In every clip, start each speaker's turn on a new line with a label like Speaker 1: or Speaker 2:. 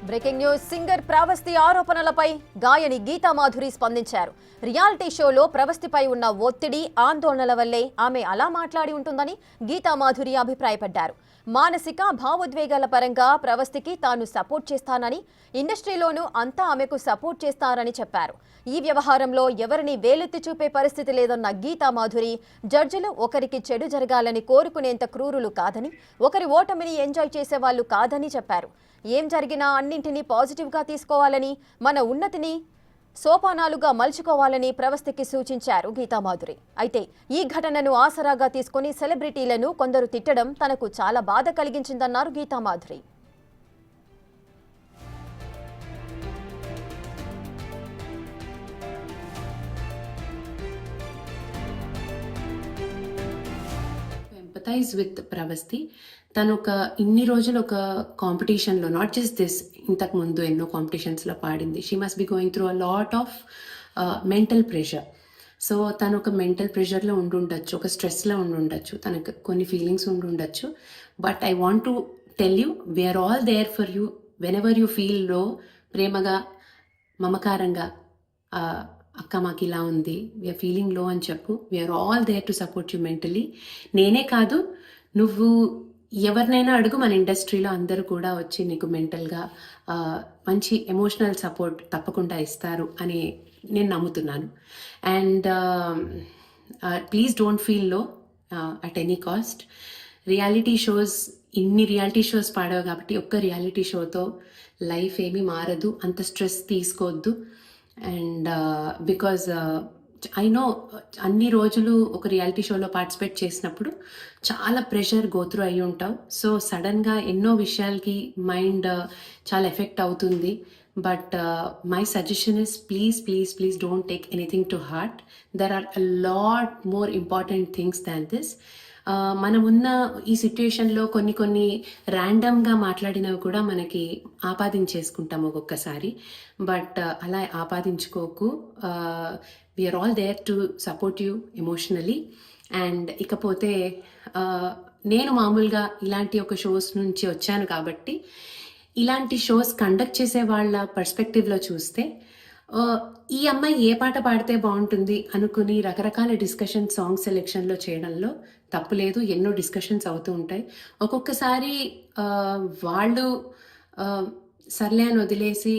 Speaker 1: Breaking news. Singer Pravasthi ఆరోపణలపై గాయని గీతా మాధురి స్పందించారు. రియాలిటీ షోలో ప్రవస్తిపై ఉన్న ఒత్తిడి, ఆందోళనల వల్లే ఆమె అలా మాట్లాడి ఉంటుందని గీతా మాధురి అభిప్రాయపడ్డారు. మానసిక, భావోద్వేగాల పరంగా ప్రవస్తికి తాను సపోర్ట్ చేస్తానని, ఇండస్ట్రీలోనూ అంతా ఆమెకు సపోర్ట్ చేస్తారని చెప్పారు. ఈ వ్యవహారంలో ఎవరిని వేలెత్తి చూపే పరిస్థితి లేదన్న గీతా మాధురి, జడ్జిలు ఒకరికి చెడు జరగాలని కోరుకునేంత క్రూరులు కాదని, ఒకరి ఓటమిని ఎంజాయ్ చేసేవాళ్లు కాదని చెప్పారు. ఏం జరిగినా అన్నింటినీ పాజిటివ్గా తీసుకోవాలని, మన ఉన్నతిని సోపానాలుగా మలుచుకోవాలని ప్రవస్తికి సూచించారు గీతామాధురి. అయితే ఈ ఘటనను ఆసరాగా తీసుకుని సెలబ్రిటీలను కొందరు తిట్టడం తనకు చాలా బాధ కలిగించిందన్నారు గీతామాధురి.
Speaker 2: Empathize with Pravasthi. తను ఇన్ని రోజులు ఒక కాంపిటీషన్లో, నాట్ జస్ట్ దిస్, ఇంతకు ముందు ఎన్నో కాంపిటీషన్స్లో పాడింది. She must be going through a lot of mental pressure. So తను ఒక మెంటల్ ప్రెషర్లో ఉండుండొచ్చు, ఒక స్ట్రెస్లో ఉండుండొచ్చు, తనకు కొన్ని ఫీలింగ్స్ ఉండుండొచ్చు. But I want to tell you, we are all there for you whenever you feel low. ప్రేమగా, మమకారంగా, అక్క మాకు ఇలా ఉంది, వీఆర్ ఫీలింగ్ లో అని చెప్పు. We are all there to support you mentally. నేనే కాదు, నువ్వు ఎవరినైనా అడుగు, మన ఇండస్ట్రీలో అందరూ కూడా వచ్చి నీకు మెంటల్గా మంచి ఎమోషనల్ సపోర్ట్ తప్పకుండా ఇస్తారు అని నేను నమ్ముతున్నాను. అండ్ ప్లీజ్ డోంట్ ఫీల్ లో at any cost. Reality shows, ఇన్ని రియాలిటీ షోస్ పాడావు కాబట్టి ఒక్క రియాలిటీ షోతో లైఫ్ ఏమీ మారదు, అంత స్ట్రెస్ తీసుకోవద్దు. అండ్ బికాజ్ ఐ నో అన్ని రోజులు ఒక రియాలిటీ షోలో పార్టిసిపేట్ చేసినప్పుడు చాలా ప్రెషర్ గోత్రూ అయ్యి ఉంటావు. సో సడన్గా ఎన్నో విషయాలకి మైండ్ చాలా ఎఫెక్ట్ అవుతుంది. But my suggestion is please don't take anything to heart. There are a lot more important things than this. మనం ఉన్న ఈ సిచ్యుయేషన్లో కొన్ని ర్యాండమ్గా మాట్లాడినవి కూడా మనకి ఆపాదించేసుకుంటాం ఒక్కొక్కసారి. బట్ అలా ఆపాదించుకోకు. We are all there to support you emotionally. And ఇకపోతే నేను మామూలుగా ఇలాంటి ఒక షోస్ నుంచి వచ్చాను కాబట్టి, ఇలాంటి షోస్ కండక్ట్ చేసే వాళ్ళ పర్స్పెక్టివ్లో చూస్తే, ఈ అమ్మాయి ఏ పాట పాడితే బాగుంటుంది అనుకుని రకరకాల డిస్కషన్ సాంగ్ సెలెక్షన్లో చేయడంలో తప్పు లేదు. ఎన్నో డిస్కషన్స్ అవుతూ ఉంటాయి. ఒక్కొక్కసారి వాళ్ళు సర్లే అని వదిలేసి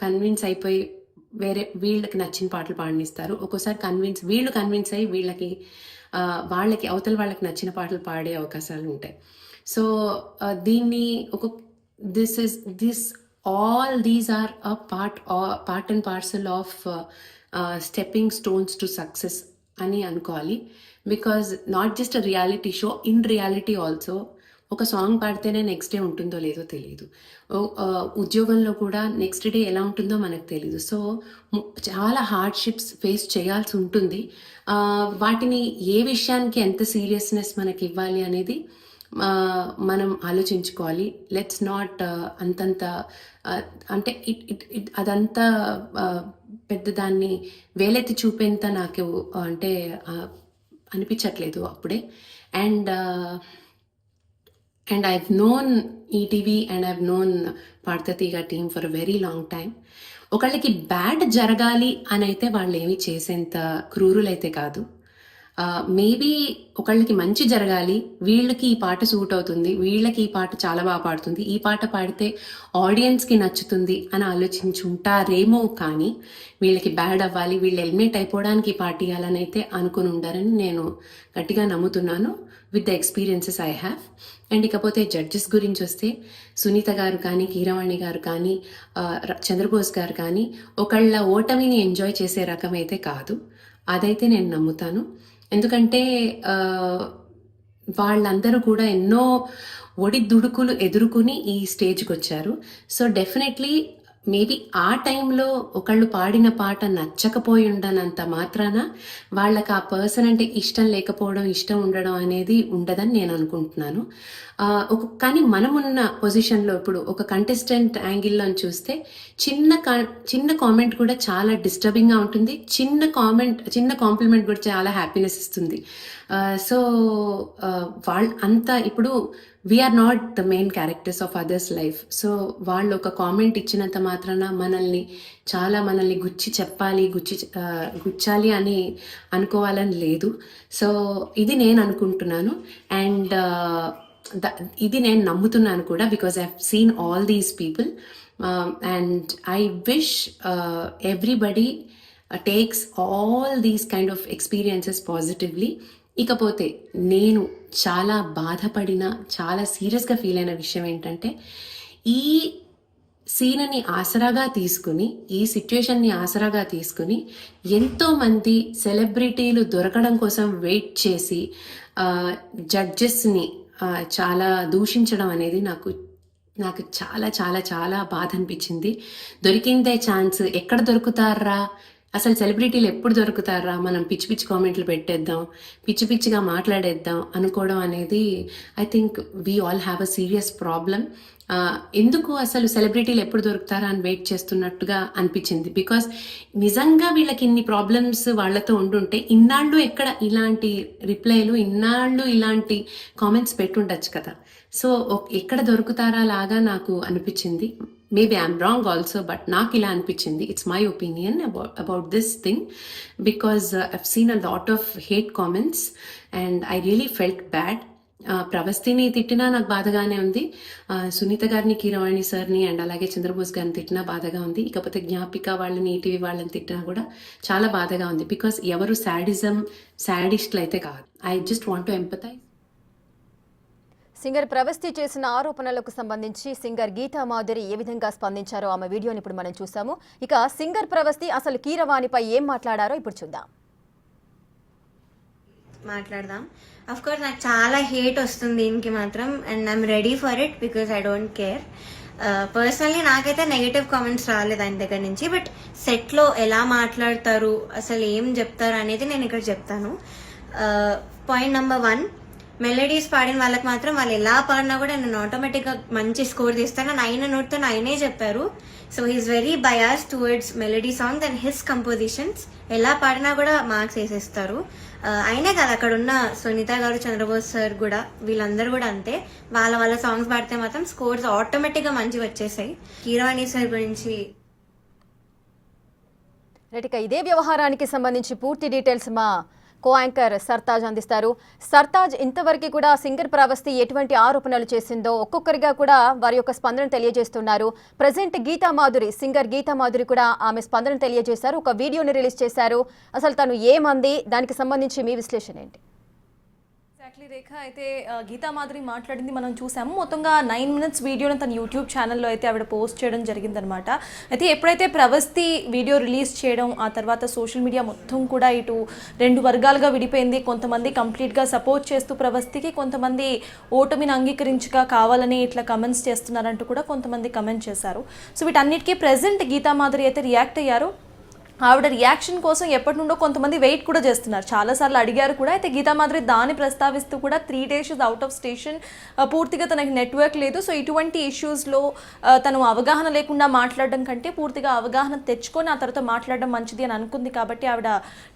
Speaker 2: కన్విన్స్ అయిపోయి వేరే వీళ్ళకి నచ్చిన పాటలు పాడనిస్తారు. ఒక్కోసారి వీళ్ళు కన్విన్స్ అయ్యి వాళ్ళకి అవతల వాళ్ళకి నచ్చిన పాటలు పాడే అవకాశాలు ఉంటాయి. సో దీన్ని all these are a part and parcel of stepping stones to success అని అనుకోవాలి. Because not just a reality show, in reality also ఒక సాంగ్ పాడితేనే నెక్స్ట్ డే ఉంటుందో లేదో తెలియదు. ఉద్యోగంలో కూడా నెక్స్ట్ డే ఎలా ఉంటుందో మనకు తెలియదు. సో చాలా హార్డ్షిప్స్ ఫేస్ చేయాల్సి ఉంటుంది. వాటిని ఏ విషయానికి ఎంత సీరియస్నెస్ మనకి ఇవ్వాలి అనేది మనం ఆలోచించుకోవాలి. లెట్స్ నాట్ అంతంత అంటే అదంతా పెద్ద దాన్ని వేలెత్తి చూపేంత నాకు అంటే అనిపించట్లేదు అప్పుడే. And I've known ETV and I've known పార్థతీగా team for a very long time. ఒకళ్ళకి బ్యాడ్ జరగాలి అని అయితే వాళ్ళు ఏమి చేసేంత క్రూరులైతే కాదు. మేబీ ఒకళ్ళకి మంచి జరగాలి, వీళ్ళకి ఈ పాట సూట్ అవుతుంది, వీళ్ళకి ఈ పాట చాలా బాగా పాడుతుంది, ఈ పాట పాడితే ఆడియన్స్కి నచ్చుతుంది అని ఆలోచించుంటారేమో. కానీ వీళ్ళకి బ్యాడ్ అవ్వాలి, వీళ్ళు ఎలిమినేట్ అయిపోవడానికి ఈ పాట ఇవ్వాలని అయితే అనుకుని ఉండారని నేను గట్టిగా నమ్ముతున్నాను with the experiences I have. And ఇకపోతే జడ్జెస్ గురించి వస్తే, సునీత గారు కానీ, కీరవాణి గారు కానీ, చంద్రబోస్ గారు కానీ ఒకళ్ళ ఓటమిని ఎంజాయ్ చేసే రకం అయితే కాదు. అదైతే నేను నమ్ముతాను. ఎందుకంటే వాళ్ళందరూ కూడా ఎన్నో ఒడిదుడుకులు ఎదుర్కొని ఈ స్టేజ్కి వచ్చారు. సో డెఫినెట్లీ మేబీ ఆ టైంలో ఒకళ్ళు పాడిన పాట నచ్చకపోయి ఉండనంత మాత్రాన వాళ్ళకి ఆ పర్సన్ అంటే ఇష్టం లేకపోవడం, ఇష్టం ఉండడం అనేది ఉండదని నేను అనుకుంటున్నాను. కానీ మనమున్న పొజిషన్లో ఇప్పుడు ఒక కంటెస్టెంట్ యాంగిల్లో చూస్తే చిన్న కామెంట్ కూడా చాలా డిస్టర్బింగ్గా ఉంటుంది. చిన్న కాంప్లిమెంట్ కూడా చాలా హ్యాపీనెస్ ఇస్తుంది. సో అంతా ఇప్పుడు we are not the main characters of others life. So వాళ్ళు ఒక కామెంట్ ఇచ్చినంత మాత్రాన మనల్ని గుచ్చి చెప్పాలి, గుచ్చాలి అని అనుకోవాలని లేదు. సో ఇది నేను అనుకుంటున్నాను. అండ్ ఇది నేను నమ్ముతున్నాను కూడా, because I have seen all these people. And I wish everybody takes all these kind of experiences positively. ఇకపోతే నేను చాలా బాధపడిన, చాలా సీరియస్గా ఫీల్ అయిన విషయం ఏంటంటే, ఈ సీన్ని ఆసరాగా తీసుకుని, ఈ సిచ్యుయేషన్ని ఆసరాగా తీసుకుని ఎంతోమంది సెలబ్రిటీలు దొరకడం కోసం వెయిట్ చేసి జడ్జెస్ని చాలా దూషించడం అనేది నాకు చాలా చాలా చాలా బాధ అనిపించింది. దొరికిందే ఛాన్స్, ఎక్కడ దొరుకుతారా అసలు, సెలబ్రిటీలు ఎప్పుడు దొరుకుతారా, మనం పిచ్చి పిచ్చి కామెంట్లు పెట్టేద్దాం, పిచ్చి పిచ్చిగా మాట్లాడేద్దాం అనుకోవడం అనేది I think we all have a serious problem. ఎందుకు అసలు సెలబ్రిటీలు ఎప్పుడు దొరుకుతారా అని వెయిట్ చేస్తున్నట్టుగా అనిపించింది. బికాస్ నిజంగా వీళ్ళకి ఇన్ని ప్రాబ్లమ్స్ వాళ్ళతో ఉండుంటే ఇన్నాళ్ళు ఎక్కడ ఇలాంటి రిప్లైలు, ఇన్నాళ్ళు ఇలాంటి కామెంట్స్ పెట్టుండొచ్చు కదా. సో ఎక్కడ దొరుకుతారా లాగా నాకు అనిపించింది. Maybe I'm wrong also, but నాకు ఇలా అనిపించింది. It's my opinion about this thing, because I've seen a lot of hate comments and I really felt bad. ప్రవస్తిని తిట్టినా నాకు బాధగానే ఉంది, సునీత గారిని, కీరవాణి సార్ని అండ్ అలాగే చంద్రబోస్ గారిని తిట్టినా బాధగా ఉంది. ఇకపోతే జ్ఞాపిక వాళ్ళని, ఈటీవీ వాళ్ళని తిట్టినా కూడా చాలా బాధగా ఉంది. బికాస్ ఎవరు సాడిస్ట్లు అయితే కాదు. I just want to empathise.
Speaker 1: Singer Pravasthi చేసిన ఆరోపణలకు సంబంధించి సింగర్ గీతా మాధురి ఏ విధంగా స్పందించారో ఆమె వీడియోని ఇప్పుడు మనం చూసాము. ఇక సింగర్ ప్రవస్తి అసలు కీరవాణిపై ఏం మాట్లాడారో ఇప్పుడు చూద్దాం.
Speaker 3: మాట్లాడదాం. అఫ్ కోర్స్ నాకు చాలా హేట్ వస్తుంది దీనికి మాత్రం, and I'm ready for it because I don't care. Personally నాకైతే నెగటివ్ కామెంట్స్ రాలేదు ఆయన దగ్గర నుంచి, బట్ సెట్లో ఎలా మాట్లాడతారు, అసలు ఏం చెప్తారు అనేది నేను ఇక్కడ చెప్తాను. పాయింట్ నెంబర్ 1, మెలోడీస్ పాడిన వాళ్ళకి మాత్రం వాళ్ళు ఎలా పాడినా కూడా నేను ఆటోమేటిక్గా మంచి స్కోర్ తీస్తాను అని ఆయన నోట్తో ఆయనే చెప్పారు. So he's very bias towards melody songs and his compositions. ఎలా పాడినా కూడా మార్క్స్ వేసేస్తారు. అయినే కదా అక్కడ ఉన్న సునీత గారు, చంద్రబోస్ సార్ కూడా, వీళ్ళందరూ కూడా అంతే. వాళ్ళ సాంగ్స్ పాడితే మాత్రం స్కోర్స్ ఆటోమేటిక్గా మంచిగా వచ్చేసాయి. కీరవాణి సార్ గురించి
Speaker 1: ఇక ఇదే వ్యవహారానికి సంబంధించి పూర్తి డీటెయిల్స్ మా కో యాంకర్ సర్తాజ్ అందిస్తారు. సర్తాజ్, ఇంతవరకు కూడా సింగర్ ప్రవస్తి ఎటువంటి ఆరోపణలు చేసిందో ఒక్కొక్కరిగా కూడా వారి యొక్క స్పందన తెలియజేస్తున్నారు. ప్రజెంట్ సింగర్ గీతా మాధురి కూడా ఆమె స్పందన తెలియజేశారు. ఒక వీడియోని రిలీజ్ చేశారు. అసలు తను ఏమంది, దానికి సంబంధించి మీ విశ్లేషణ ఏంటి?
Speaker 4: ఎగ్జాక్ట్లీ రేఖ, అయితే గీతా మాధురి మాట్లాడింది మనం చూసాము. మొత్తంగా 9 minutes వీడియోని తన యూట్యూబ్ ఛానల్లో అయితే ఆవిడ పోస్ట్ చేయడం జరిగిందనమాట. అయితే ఎప్పుడైతే ప్రవస్తి వీడియో రిలీజ్ చేయడం, ఆ తర్వాత సోషల్ మీడియా మొత్తం కూడా ఇటు 2 వర్గాలుగా విడిపోయింది. కొంతమంది కంప్లీట్గా సపోర్ట్ చేస్తూ ప్రవస్తికి, కొంతమంది ఓటమిని అంగీకరించక కావాలని ఇట్లా కమెంట్స్ చేస్తున్నారంటూ కూడా కొంతమంది కమెంట్ చేశారు. సో వీటన్నిటికీ ప్రెజెంట్ గీతా మాధురి అయితే రియాక్ట్ అయ్యారు. ఆవిడ రియాక్షన్ కోసం ఎప్పటి నుండో కొంతమంది వెయిట్ కూడా చేస్తున్నారు, చాలాసార్లు అడిగారు కూడా. అయితే గీతా మాధురి దాన్ని ప్రస్తావిస్తూ కూడా 3 days అవుట్ ఆఫ్ స్టేషన్, పూర్తిగా తనకి నెట్వర్క్ లేదు. సో ఇటువంటి ఇష్యూస్లో తను అవగాహన లేకుండా మాట్లాడడం కంటే పూర్తిగా అవగాహన తెచ్చుకొని ఆ తర్వాత మాట్లాడడం మంచిది అని అనుకుంది. కాబట్టి ఆవిడ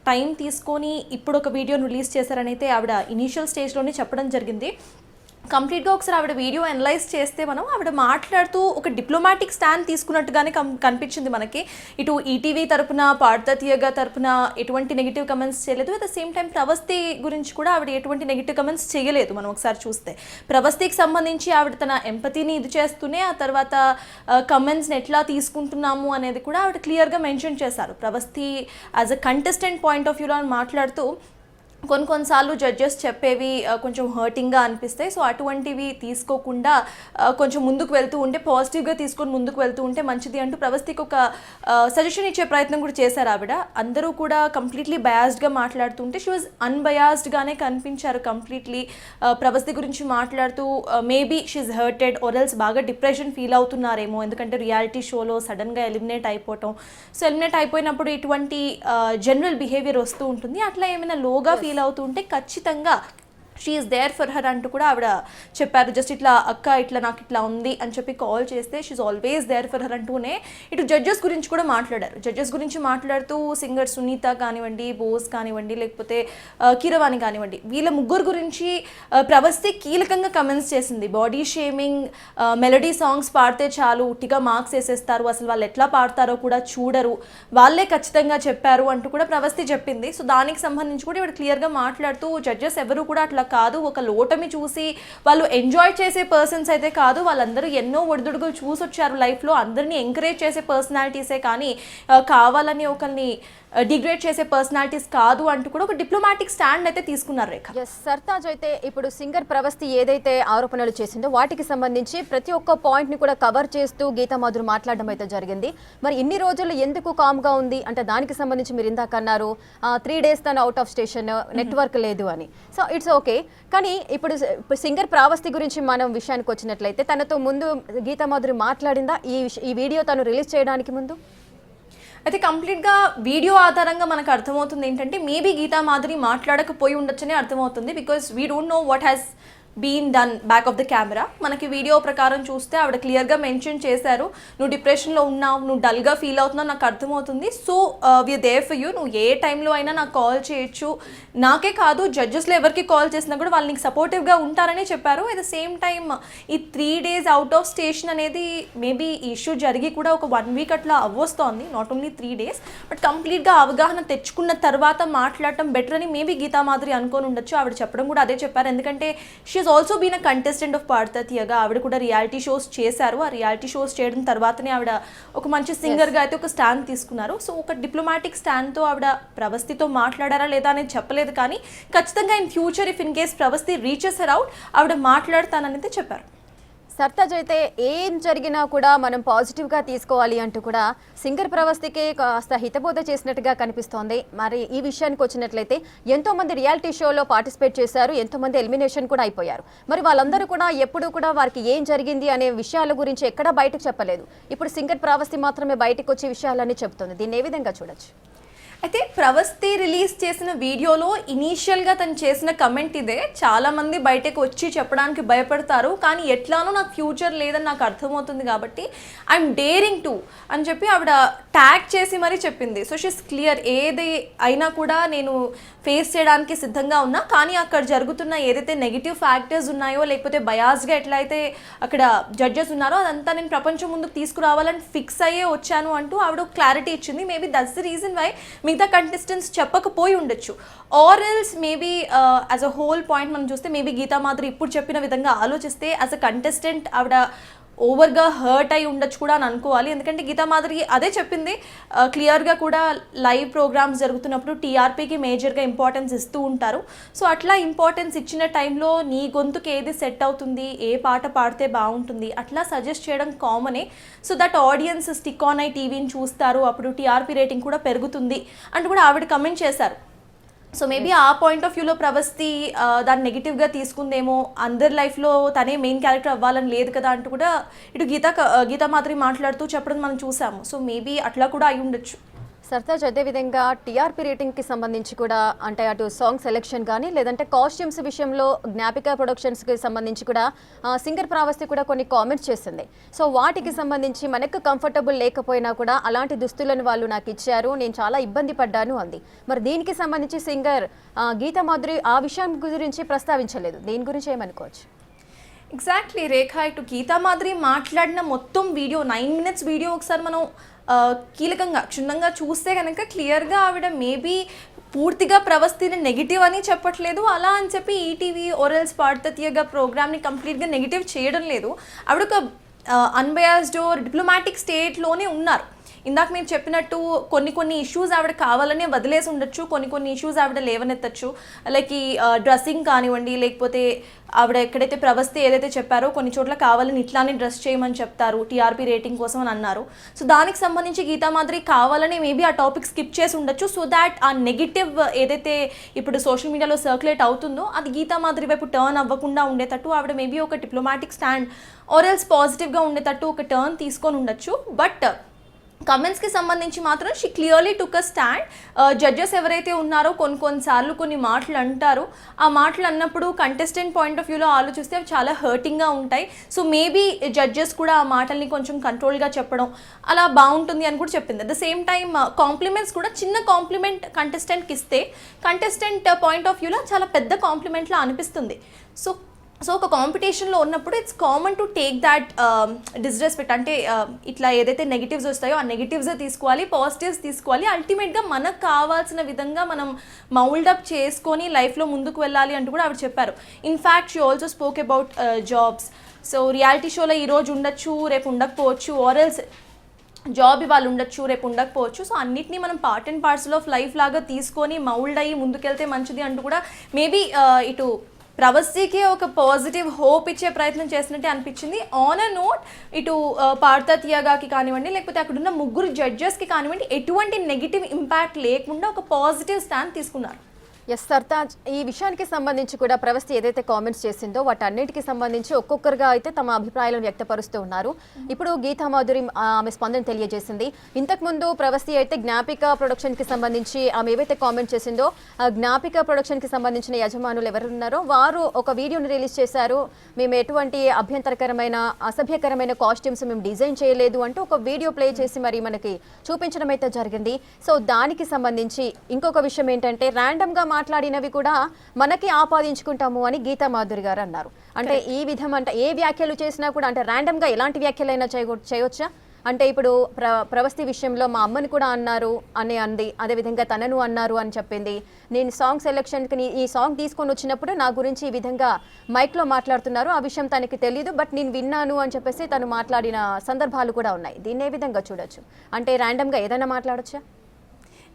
Speaker 4: టైం తీసుకొని ఇప్పుడు ఒక వీడియోని రిలీజ్ చేశారని అయితే ఆవిడ ఇనీషియల్ స్టేజ్లోనే చెప్పడం జరిగింది. కంప్లీట్గా ఒకసారి ఆవిడ వీడియో అనలైజ్ చేస్తే ఆవిడ మాట్లాడుతూ ఒక డిప్లొమాటిక్ స్టాండ్ తీసుకున్నట్టుగానే కనిపించింది మనకి. ఇటు ఈటీవీ తరపున, పాడతా తీయగా తరపున ఎటువంటి నెగిటివ్ కమెంట్స్ చేయలేదు. At the same time Pravasthi గురించి కూడా ఆవిడ ఎటువంటి నెగిటివ్ కమెంట్స్ చేయలేదు. మనం ఒకసారి చూస్తే ప్రవస్తికి సంబంధించి ఆవిడ తన ఎంపతిని ఇది చేస్తూనే ఆ తర్వాత కమెంట్స్ని ఎట్లా తీసుకుంటున్నాము అనేది కూడా ఆవిడ క్లియర్గా మెన్షన్ చేశారు. Pravasthi as a contestant point of వ్యూలో అని మాట్లాడుతూ కొన్నిసార్లు జడ్జెస్ చెప్పేవి కొంచెం హర్టింగ్గా అనిపిస్తాయి. సో అటువంటివి తీసుకోకుండా కొంచెం ముందుకు వెళ్తూ ఉంటే, పాజిటివ్గా తీసుకొని ముందుకు వెళ్తూ ఉంటే మంచిది అంటూ ప్రవస్తికి ఒక సజెషన్ ఇచ్చే ప్రయత్నం కూడా చేశారు ఆవిడ. అందరూ కూడా కంప్లీట్లీ బయాస్డ్గా మాట్లాడుతుంటే షీ వాజ్ అన్బయాస్డ్గానే కనిపించారు కంప్లీట్లీ. ప్రవస్తి గురించి మాట్లాడుతూ maybe she's hurted or else బాగా డిప్రెషన్ ఫీల్ అవుతున్నారేమో, ఎందుకంటే రియాలిటీ షోలో సడన్గా ఎలిమినేట్ అయిపోవటం. సో ఎలిమినేట్ అయిపోయినప్పుడు ఇటువంటి జనరల్ బిహేవియర్ వస్తూ ఉంటుంది. అట్లా ఏమైనా లోగా ఫీల్ అవుతుంటే ఖచ్చితంగా షీఈస్ దేర్ ఫర్ హర్ అంటూ కూడా ఆవిడ చెప్పారు. జస్ట్ ఇట్లా అక్క ఇట్లా నాకు ఇట్లా ఉంది అని చెప్పి కాల్ చేస్తే she's always there for her అంటూనే ఇటు జడ్జెస్ గురించి కూడా మాట్లాడారు. జడ్జెస్ గురించి మాట్లాడుతూ సింగర్ సునీత కానివ్వండి, బోస్ కానివ్వండి, లేకపోతే కీరవాణి కానివ్వండి, వీళ్ళ ముగ్గురు గురించి ప్రవస్తి కీలకంగా కమెంట్స్ చేసింది. బాడీ షేమింగ్, మెలడీ సాంగ్స్ పాడితే చాలు ఉట్టిగా మార్క్స్ వేసేస్తారు, అసలు వాళ్ళు ఎట్లా పాడతారో కూడా చూడరు, వాళ్ళే ఖచ్చితంగా చెప్పారు అంటూ కూడా ప్రవస్తి చెప్పింది. సో దానికి సంబంధించి కూడా ఇవి క్లియర్గా మాట్లాడుతూ జడ్జెస్ ఎవరు కూడా అట్లా కాదు, ఒక లోటమి చూసి వాళ్ళు ఎంజాయ్ చేసే పర్సన్స్ అయితే కాదు, వాళ్ళందరూ ఎన్నో ఒడిదుడుగులు చూసి వచ్చారు లైఫ్లో, అందరినీ ఎంకరేజ్ చేసే పర్సనాలిటీసే కానీ కావాలని ఒకరిని డిగ్రేడ్ చేసే పర్సనాలిటీస్ కాదు అంటూ కూడా ఒక డిప్లొమాటిక్ స్టాండ్ అయితే తీసుకున్నారు రేఖ.
Speaker 1: సర్తాజ్ అయితే ఇప్పుడు సింగర్ ప్రవస్తి ఏదైతే ఆరోపణలు చేసిందో వాటికి సంబంధించి ప్రతి ఒక్క పాయింట్ ని కూడా కవర్ చేస్తూ గీతామాధురి మాట్లాడడం అయితే జరిగింది. మరి ఇన్ని రోజులు ఎందుకు కామ్గా ఉంది అంటే దానికి సంబంధించి మీరు ఇందాక అన్నారు 3 days తను అవుట్ ఆఫ్ స్టేషన్, నెట్వర్క్ లేదు అని. సో ఇట్స్ ఓకే, కానీ ఇప్పుడు సింగర్ ప్రవస్తి గురించి మనం విషయానికి వచ్చినట్లయితే తనతో ముందు గీతామాధురి మాట్లాడిందా ఈ వీడియో తను రిలీజ్ చేయడానికి ముందు?
Speaker 4: అయితే కంప్లీట్గా వీడియో ఆధారంగా మనకు అర్థమవుతుంది ఏంటంటే మేబీ గీతామాధురి మాట్లాడకపోయి ఉండొచ్చనే అర్థమవుతుంది. Because we don't know what has been done back of the camera. మనకి వీడియో ప్రకారం చూస్తే ఆవిడ క్లియర్గా మెన్షన్ చేశారు, నువ్వు డిప్రెషన్లో ఉన్నావు, నువ్వు డల్గా ఫీల్ అవుతున్నావు, నాకు అర్థమవుతుంది, so we are there for you, నువ్వు ఏ టైంలో అయినా నాకు కాల్ చేయొచ్చు, నాకే కాదు జడ్జెస్లో ఎవరికి కాల్ చేసినా కూడా వాళ్ళు నీకు సపోర్టివ్గా ఉంటారని చెప్పారు. అట్ ద సేమ్ టైం ఈ 3 days అవుట్ ఆఫ్ స్టేషన్ అనేది మేబీ ఇష్యూ జరిగి కూడా ఒక 1 week అట్లా అవ్వొస్తోంది, నాట్ ఓన్లీ 3 days, బట్ కంప్లీట్గా అవగాహన తెచ్చుకున్న తర్వాత మాట్లాడటం బెటర్ అని మేబీ గీతామాధురి అనుకొని ఉండొచ్చు. ఆవిడ చెప్పడం కూడా అదే చెప్పారు, ఎందుకంటే she also been a contestant of Padutha Theeyaga, ఆవిడ కూడా రియాలిటీ షోస్ చేశారు. ఆ రియాలిటీ షోస్ చేయడం తర్వాతనే ఆవిడ ఒక మంచి సింగర్గా అయితే ఒక స్టాండ్ తీసుకున్నారు. సో ఒక డిప్లొమాటిక్ స్టాండ్తో ఆవిడ ప్రవస్తితో మాట్లాడారా లేదా అనేది చెప్పలేదు, కానీ ఖచ్చితంగా in future if in case Pravasthi reaches her out ఆవిడ మాట్లాడతానని చెప్పారు.
Speaker 1: సర్తాజ్ అయితే ఏం జరిగినా కూడా మనం పాజిటివ్గా తీసుకోవాలి అంటూ కూడా సింగర్ ప్రవస్తికి కాస్త హితబోధ చేసినట్టుగా కనిపిస్తోంది. మరి ఈ విషయానికి వచ్చినట్లయితే ఎంతోమంది రియాలిటీ షోలో పార్టిసిపేట్ చేశారు, ఎంతోమంది ఎలిమినేషన్ కూడా అయిపోయారు. మరి వాళ్ళందరూ కూడా ఎప్పుడు కూడా వారికి ఏం జరిగింది అనే విషయాల గురించి ఎక్కడా బయటకు చెప్పలేదు. ఇప్పుడు సింగర్ ప్రవస్తి మాత్రమే బయటకు వచ్చే విషయాలన్నీ చెప్తుంది. దీన్ని ఏ విధంగా చూడొచ్చు?
Speaker 4: అయితే ప్రవస్తి రిలీజ్ చేసిన వీడియోలో ఇనీషియల్గా తను చేసిన కమెంట్ ఇదే, చాలామంది బయటకు వచ్చి చెప్పడానికి భయపడతారు, కానీ ఎట్లానో నాకు ఫ్యూచర్ లేదని నాకు అర్థమవుతుంది కాబట్టి ఐఎమ్ డేరింగ్ టు అని చెప్పి ఆవిడ ట్యాగ్ చేసి మరీ చెప్పింది. సో షీస్ క్లియర్, ఏది అయినా కూడా నేను ఫేస్ చేయడానికి సిద్ధంగా ఉన్నా, కానీ అక్కడ జరుగుతున్న ఏదైతే నెగిటివ్ ఫ్యాక్టర్స్ ఉన్నాయో లేకపోతే బయాస్గా ఎట్లయితే అక్కడ జడ్జెస్ ఉన్నారో అదంతా నేను ప్రపంచం ముందుకు తీసుకురావాలని ఫిక్స్ అయ్యే వచ్చాను అంటూ ఆవిడ క్లారిటీ ఇచ్చింది. Maybe that's the reason why మిగతా కంటెస్టెంట్స్ చెప్పకపోయి ఉండొచ్చు, or else maybe as a whole point మనం చూస్తే మేబీ గీతామాధురి ఇప్పుడు చెప్పిన విధంగా ఆలోచిస్తే యాజ్ అ కంటెస్టెంట్ ఆవిడ ఓవర్గా హర్ట్ అయి ఉండొచ్చు కూడా అని అనుకోవాలి. ఎందుకంటే గీతామాధురి అదే చెప్పింది క్లియర్గా కూడా, లైవ్ ప్రోగ్రామ్స్ జరుగుతున్నప్పుడు టీఆర్పీకి మేజర్గా ఇంపార్టెన్స్ ఇస్తూ ఉంటారు. సో అట్లా ఇంపార్టెన్స్ ఇచ్చిన టైంలో నీ గొంతుకి ఏది సెట్ అవుతుంది, ఏ పాట పాడితే బాగుంటుంది అట్లా సజెస్ట్ చేయడం కామనే. So that audience stick on I టీవీని చూస్తారు, అప్పుడు టీఆర్పీ రేటింగ్ కూడా పెరుగుతుంది అంటూ కూడా ఆవిడ కమెంట్ చేశారు. సో మేబీ ఆ పాయింట్ ఆఫ్ వ్యూలో ప్రవస్తి దాన్ని నెగిటివ్గా తీసుకుందేమో, అందరి లైఫ్లో తనే మెయిన్ క్యారెక్టర్ అవ్వాలని లేదు కదా అంటూ కూడా ఇటు గీతామాధురి మాట్లాడుతూ చెప్పడం మనం చూసాము. సో మేబీ అట్లా కూడా అయి ఉండొచ్చు.
Speaker 1: సర్తాజ్ అదేవిధంగా టీఆర్పీ రేటింగ్కి సంబంధించి కూడా అంటే అటు సాంగ్ సెలెక్షన్ కానీ లేదంటే కాస్ట్యూమ్స్ విషయంలో జ్ఞాపిక ప్రొడక్షన్స్కి సంబంధించి కూడా సింగర్ ప్రవస్తి కూడా కొన్ని కామెంట్స్ చేసింది. సో వాటికి సంబంధించి మనకు కంఫర్టబుల్ లేకపోయినా కూడా అలాంటి దుస్తులను వాళ్ళు నాకు ఇచ్చారు, నేను చాలా ఇబ్బంది పడ్డాను అంది. మరి దీనికి సంబంధించి సింగర్ గీతామాధురి ఆ విషయం గురించి ప్రస్తావించలేదు. దీని గురించి ఏమనుకోవచ్చు?
Speaker 4: ఎగ్జాక్ట్లీ రేఖ, ఇటు గీతామాధురి మాట్లాడిన మొత్తం వీడియో 9 minutes వీడియో ఒకసారి మనం కీలకంగా క్షుణ్ణంగా చూస్తే కనుక క్లియర్గా ఆవిడ మేబీ పూర్తిగా ప్రవస్తిని నెగిటివ్ అని చెప్పట్లేదు, అలా అని చెప్పి ఈటీవీ ఓరల్స్ పాడతా తీయగా ప్రోగ్రామ్ని కంప్లీట్గా నెగిటివ్ చేయడం లేదు. ఆవిడ ఒక అన్బయాస్డ్ డిప్లొమాటిక్ స్టేట్లోనే ఉన్నారు. ఇందాక మీరు చెప్పినట్టు కొన్ని ఇష్యూస్ ఆవిడ కావాలనే వదిలేసి ఉండొచ్చు, కొన్ని ఇష్యూస్ ఆవిడ లేవనెత్తచ్చు. లైక్ ఈ డ్రెస్సింగ్ కానివ్వండి, లేకపోతే ఆవిడ ఎక్కడైతే ప్రవస్తి ఏదైతే చెప్పారో కొన్ని చోట్ల కావాలని ఇట్లానే డ్రెస్ చేయమని చెప్తారు టీఆర్పీ రేటింగ్ కోసం అని అన్నారు. సో దానికి సంబంధించి గీతామాధురి కావాలని మేబీ ఆ టాపిక్ స్కిప్ చేసి ఉండొచ్చు, సో దాట్ ఆ నెగిటివ్ ఏదైతే ఇప్పుడు సోషల్ మీడియాలో సర్క్యులేట్ అవుతుందో అది గీతామాధురి వైపు టర్న్ అవ్వకుండా ఉండేటట్టు ఆవిడ మేబీ ఒక డిప్లొమాటిక్ స్టాండ్ ఆర్ ఎల్స్ పాజిటివ్గా ఉండేటట్టు ఒక టర్న్ తీసుకొని ఉండొచ్చు. బట్ కమెంట్స్కి సంబంధించి మాత్రం she clearly took a stand. Judges ఎవరైతే ఉన్నారో కొన్నిసార్లు కొన్ని మాటలు అంటారు. ఆ మాటలు అన్నప్పుడు కంటెస్టెంట్ పాయింట్ ఆఫ్ వ్యూలో ఆలోచిస్తే అవి చాలా హర్టింగ్గా ఉంటాయి. సో మేబీ జడ్జెస్ కూడా ఆ మాటల్ని కొంచెం కంట్రోల్గా చెప్పడం అలా బాగుంటుంది అని కూడా చెప్పింది. At the same time compliments కూడా చిన్న కాంప్లిమెంట్ కంటెస్టెంట్కి ఇస్తే కంటెస్టెంట్ పాయింట్ ఆఫ్ వ్యూలో చాలా పెద్ద కాంప్లిమెంట్లా అనిపిస్తుంది. సో ఒక కాంపిటీషన్లో ఉన్నప్పుడు it's common to take that disrespect. అంటే ఇట్లా ఏదైతే నెగిటివ్స్ వస్తాయో ఆ నెగిటివ్సే తీసుకోవాలి, పాజిటివ్స్ తీసుకోవాలి. అల్టిమేట్గా మనకు కావాల్సిన విధంగా మనం మౌల్డప్ చేసుకొని లైఫ్లో ముందుకు వెళ్ళాలి అంటూ కూడా ఆవిడ చెప్పారు. In fact she also spoke about jobs. So reality షోలో ఈరోజు ఉండొచ్చు, రేపు ఉండకపోవచ్చు, ఆర్ఎల్స్ జాబ్ ఇవాళ ఉండొచ్చు, రేపు ఉండకపోవచ్చు. సో అన్నిటినీ మనం part and parcel of life లాగా తీసుకొని మౌల్డ్ అయ్యి ముందుకెళ్తే మంచిది అంటూ కూడా మేబీ ఇటు ప్రవస్తికి ఒక పాజిటివ్ హోప్ ఇచ్చే ప్రయత్నం చేసినట్టే అనిపించింది. ఆన్ అ నోట్ ఇటు పార్థ తియాగాకి కానివ్వండి, లేకపోతే అక్కడున్న ముగ్గురు జడ్జెస్కి కానివ్వండి, ఎటువంటి నెగిటివ్ ఇంపాక్ట్ లేకుండా ఒక పాజిటివ్ స్టాండ్ తీసుకున్నారు.
Speaker 1: ఎస్ సర్తాజ్, ఈ విషయానికి సంబంధించి కూడా ప్రవస్తి ఏదైతే కామెంట్స్ చేసిందో వాటన్నిటికీ సంబంధించి ఒక్కొక్కరుగా అయితే తమ అభిప్రాయాలను వ్యక్తపరుస్తూ ఉన్నారు. ఇప్పుడు గీతా మాధురి ఆమె స్పందన తెలియజేసింది. ఇంతకుముందు ప్రవస్తి అయితే జ్ఞాపిక ప్రొడక్షన్కి సంబంధించి ఆమె ఏవైతే కామెంట్ చేసిందో ఆ జ్ఞాపిక ప్రొడక్షన్కి సంబంధించిన యజమానులు ఎవరున్నారో వారు ఒక వీడియోని రిలీజ్ చేశారు. మేము ఎటువంటి అభ్యంతరకరమైన అసభ్యకరమైన కాస్ట్యూమ్స్ మేము డిజైన్ చేయలేదు అంటూ ఒక వీడియో ప్లే చేసి మరి మనకి చూపించడం అయితే జరిగింది. సో దానికి సంబంధించి ఇంకొక విషయం ఏంటంటే ర్యాండమ్గా మాట్లాడినవి కూడా మనకి ఆపాదించుకుంటాము అని గీతా మాధురి గారు అన్నారు. అంటే ఈ విధం అంటే ఏ వ్యాఖ్యలు చేసినా కూడా అంటే ర్యాండమ్గా ఎలాంటి వ్యాఖ్యలైనా చేయవచ్చా? అంటే ఇప్పుడు ప్రవస్తి విషయంలో మా అమ్మని కూడా అన్నారు అని అంది, అదేవిధంగా తనను అన్నారు అని చెప్పింది. నేను సాంగ్ సెలెక్షన్కి ఈ సాంగ్ తీసుకొని వచ్చినప్పుడు నా గురించి ఈ విధంగా మైక్లో మాట్లాడుతున్నారు, ఆ విషయం తనకి తెలీదు, బట్ నేను విన్నాను అని చెప్పేసి తను మాట్లాడిన సందర్భాలు కూడా ఉన్నాయి. దీన్ని ఏ విధంగా చూడొచ్చు? అంటే ర్యాండమ్గా ఏదైనా మాట్లాడొచ్చా?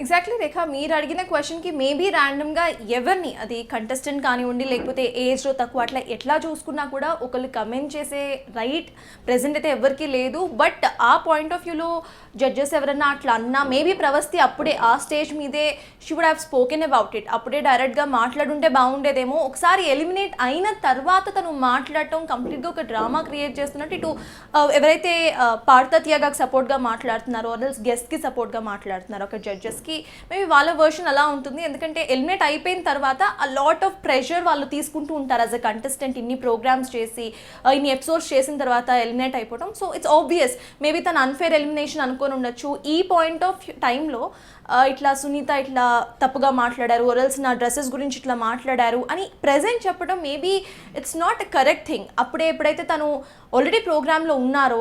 Speaker 4: ఎగ్జాక్ట్లీ రేఖ, మీరు అడిగిన క్వశ్చన్కి మేబీ ర్యాండమ్గా ఎవరిని, అది కంటెస్టెంట్ కానివ్వండి లేకపోతే ఏజ్లో తక్కువ అట్లా ఎట్లా చూసుకున్నా కూడా ఒకళ్ళు కమెంట్ చేసే రైట్ ప్రెజెంట్ అయితే ఎవరికి లేదు. బట్ ఆ పాయింట్ ఆఫ్ వ్యూలో జడ్జెస్ ఎవరన్నా అట్లా అన్నా మేబీ ప్రవస్తి అప్పుడే ఆ స్టేజ్ మీదే she would have spoken about it. అప్పుడే డైరెక్ట్గా మాట్లాడుంటే బాగుండేదేమో. ఒకసారి ఎలిమినేట్ అయిన తర్వాత తను మాట్లాడటం కంప్లీట్గా ఒక డ్రామా క్రియేట్ చేస్తున్నట్టు ఇటు ఎవరైతే పార్థ తియాగాకి సపోర్ట్గా మాట్లాడుతున్నారో అదర్స్ గెస్ట్కి సపోర్ట్గా మాట్లాడుతున్నారో ఒక జడ్జెస్ మేబీ వాళ్ళ వర్షన్ అలా ఉంటుంది. ఎందుకంటే ఎలిమినేట్ అయిపోయిన తర్వాత ఆ లాట్ ఆఫ్ ప్రెషర్ వాళ్ళు తీసుకుంటూ ఉంటారు యాజ్ అ కంటెస్టెంట్. ఇన్ని ప్రోగ్రామ్స్ చేసి ఇన్ని ఎపిసోడ్స్ చేసిన తర్వాత ఎలిమినేట్ అయిపోవడం. సో ఇట్స్ ఆబ్వియస్ మేబీ తను అన్ఫేర్ ఎలిమినేషన్ అనుకొని ఉండొచ్చు. ఈ పాయింట్ ఆఫ్ టైంలో ఇట్లా సునీత ఇట్లా తప్పుగా మాట్లాడారు, ఓరల్స్ నా డ్రెస్సెస్ గురించి ఇట్లా మాట్లాడారు అని ప్రెజెంట్ చెప్పడం maybe it's not a correct thing. అప్పుడే ఎప్పుడైతే తను ఆల్రెడీ ప్రోగ్రాంలో ఉన్నారో,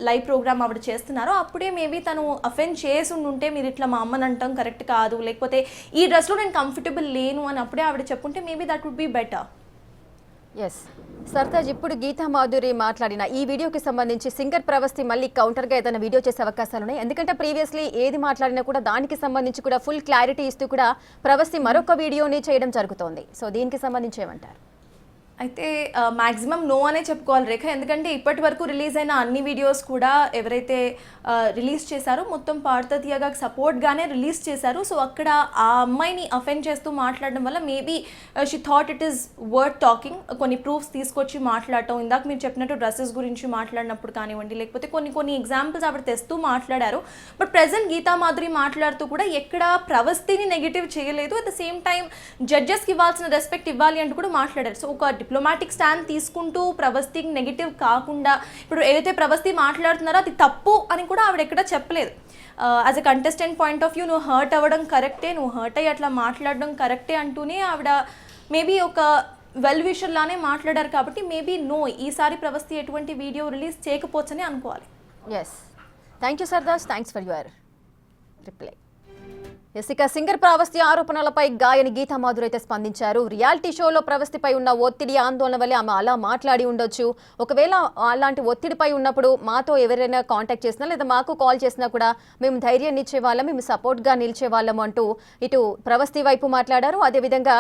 Speaker 4: లైవ్ ప్రోగ్రామ్ ఆవిడ చేస్తున్నారో అప్పుడే మేబీ తను అఫెండ్ చేసి ఉంటే మీరు ఇట్లా మా అమ్మని అంటాం కరెక్ట్ కాదు, లేకపోతే ఈ డ్రెస్లో నేను కంఫర్టబుల్ లేను అని అప్పుడే ఆవిడ చెప్పుంటే maybe that would be better.
Speaker 1: Yes Sartaj, ఇప్పుడు గీతా మాధురి మాట్లాడిన ఈ వీడియోకి సంబంధించి సింగర్ ప్రవస్తి మళ్ళీ కౌంటర్గా ఏదైనా వీడియో చేసే అవకాశాలు ఉన్నాయి. ఎందుకంటే ప్రీవియస్లీ ఏది మాట్లాడినా కూడా దానికి సంబంధించి కూడా ఫుల్ క్లారిటీ ఇస్తూ కూడా ప్రవస్తి మరొక వీడియోని చేయడం జరుగుతోంది. సో దీనికి సంబంధించి ఏమంటారు?
Speaker 4: అయితే మ్యాక్సిమం నో అనే చెప్పుకోవాలి రేఖ. ఎందుకంటే ఇప్పటి వరకు రిలీజ్ అయిన అన్ని వీడియోస్ కూడా ఎవరైతే రిలీజ్ చేశారో మొత్తం పార్థ తియాగాకి సపోర్ట్గానే రిలీజ్ చేశారు. సో అక్కడ ఆ అమ్మాయిని అఫెండ్ చేస్తూ మాట్లాడడం వల్ల maybe she thought it is worth talking. కొన్ని ప్రూఫ్స్ తీసుకొచ్చి మాట్లాడటం, ఇందాక మీరు చెప్పినట్టు డ్రెస్సెస్ గురించి మాట్లాడినప్పుడు కానివ్వండి, లేకపోతే కొన్ని ఎగ్జాంపుల్స్ ఆవిడ తెస్తూ మాట్లాడారు. బట్ ప్రెజెంట్ గీతా మాధురి మాట్లాడుతూ కూడా ఎక్కడ ప్రవస్తిని నెగిటివ్ చేయలేదు. అట్ ద సేమ్ టైం జడ్జెస్కి ఇవ్వాల్సిన రెస్పెక్ట్ ఇవ్వాలి అంటూ కూడా మాట్లాడారు. సో ఒక డిప్లొమాటిక్ స్టాండ్ తీసుకుంటూ ప్రవస్తికి నెగిటివ్ కాకుండా ఇప్పుడు ఏదైతే ప్రవస్తి మాట్లాడుతున్నారో అది తప్పు అని కూడా ఆవిడ ఎక్కడ చెప్పలేదు. As a contestant point of view నువ్వు హర్ట్ అవ్వడం కరెక్టే, నువ్వు హర్ట్ అయ్యి అట్లా మాట్లాడడం కరెక్టే అంటూనే ఆవిడ మేబీ ఒక వెల్ విషర్ లానే మాట్లాడారు. కాబట్టి మేబీ నో, ఈసారి ప్రవస్తి ఎటువంటి వీడియో రిలీజ్ చేయకపోవచ్చని అనుకోవాలి.
Speaker 1: Yes, thank you Sardas, thanks for your reply. ఇక సింగర్ ప్రవస్తి ఆరోపణలపై గాయని గీతా మాధురి అయితే స్పందించారు. రియాలిటీ షోలో ప్రవస్తిపై ఉన్న ఒత్తిడి ఆందోళన వల్లే ఆమె అలా మాట్లాడి ఉండొచ్చు. ఒకవేళ అలాంటి ఒత్తిడిపై ఉన్నప్పుడు మాతో ఎవరైనా కాంటాక్ట్ చేసినా లేదా మాకు కాల్ చేసినా కూడా మేము ధైర్యాన్ని ఇచ్చేవాళ్ళం, మేము సపోర్ట్గా నిలిచేవాళ్ళం అంటూ ఇటు ప్రవస్తి వైపు మాట్లాడారు. అదేవిధంగా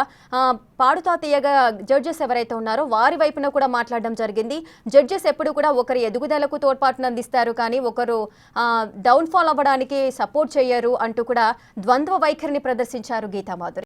Speaker 1: పాడుతా తీయగా జడ్జెస్ ఎవరైతే ఉన్నారో వారి వైపున కూడా మాట్లాడడం జరిగింది. జడ్జెస్ ఎప్పుడు కూడా ఒకరి ఎదుగుదలకు తోడ్పాటును అందిస్తారు, కానీ ఒకరు డౌన్ఫాల్ అవ్వడానికి సపోర్ట్ చేయరు అంటూ కూడా ద్వంద్వ వైఖరిని ప్రదర్శించారు గీతా మాధురి.